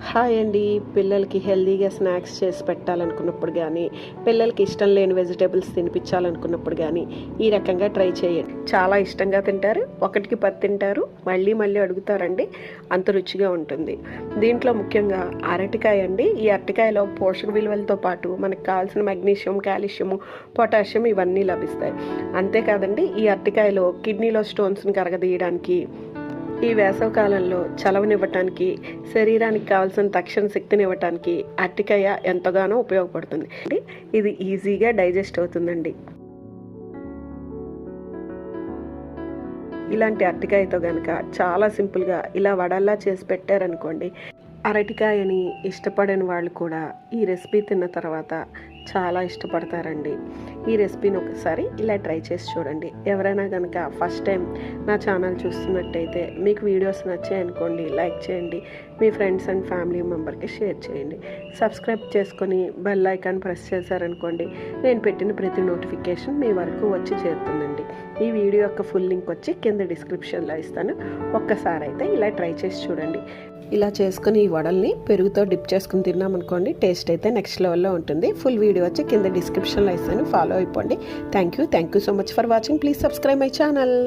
Hi అండి. పిల్లలకి హెల్తీగా స్నాక్స్ చేసి పెట్టాలనుకున్నప్పుడు కానీ, పిల్లలకి ఇష్టం లేని వెజిటేబుల్స్ తినిపించాలనుకున్నప్పుడు కానీ ఈ రకంగా ట్రై చేయండి. చాలా ఇష్టంగా తింటారు, ఒకటికి 10 తింటారు, మళ్ళీ మళ్ళీ అడుగుతారండి. అంత రుచిగా ఉంటుంది. దీంట్లో ముఖ్యంగా అరటికాయ అండి. ఈ అరటికాయలో పోషక విలువలతో పాటు మనకు కావాల్సిన మెగ్నీషియం, కాల్షియం, పొటాషియం ఇవన్నీ లభిస్తాయి. అంతేకాదండి, ఈ అరటికాయలో కిడ్నీలో స్టోన్స్ని కరగదీయడానికి, ఈ వేసవకాలంలో చలవనివ్వటానికి, శరీరానికి కావాల్సిన తక్షణ శక్తిని ఇవ్వటానికి అరటికాయ ఎంతగానో ఉపయోగపడుతుంది. ఇది ఈజీగా డైజెస్ట్ అవుతుందండి. ఇలాంటి అరటికాయతో కనుక చాలా సింపుల్గా ఇలా వడల్లా చేసి పెట్టారనుకోండి, అరటికాయని ఇష్టపడని వాళ్ళు కూడా ఈ రెసిపీ తిన్న తర్వాత చాలా ఇష్టపడతారండి. ఈ రెసిపీని ఒకసారి ఇలా ట్రై చేసి చూడండి. ఎవరైనా కనుక ఫస్ట్ టైం నా ఛానల్ చూస్తున్నట్టయితే మీకు వీడియోస్ నచ్చాయనుకోండి, లైక్ చేయండి, మీ ఫ్రెండ్స్ అండ్ ఫ్యామిలీ మెంబర్కి షేర్ చేయండి. సబ్స్క్రైబ్ చేసుకొని బెల్ ఐకాన్ ప్రెస్ చేశారనుకోండి, నేను పెట్టిన ప్రతి నోటిఫికేషన్ మీ వరకు వచ్చి చేరుతుందండి. ఈ వీడియో యొక్క ఫుల్ లింక్ వచ్చి కింద డిస్క్రిప్షన్లో ఇస్తాను. ఒక్కసారి అయితే ఇలా ట్రై చేసి చూడండి. ఇలా చేసుకుని ఈ వడల్ని పెరుగుతో డిప్ చేసుకుని తిన్నామనుకోండి, టేస్ట్ అయితే నెక్స్ట్ లెవెల్లో ఉంటుంది. ఫుల్ వీడియో వచ్చి కింద డిస్క్రిప్షన్లో ఇస్తాను, ఫాలో అయిపోండి. Thank you so much for watching. Please subscribe my channel.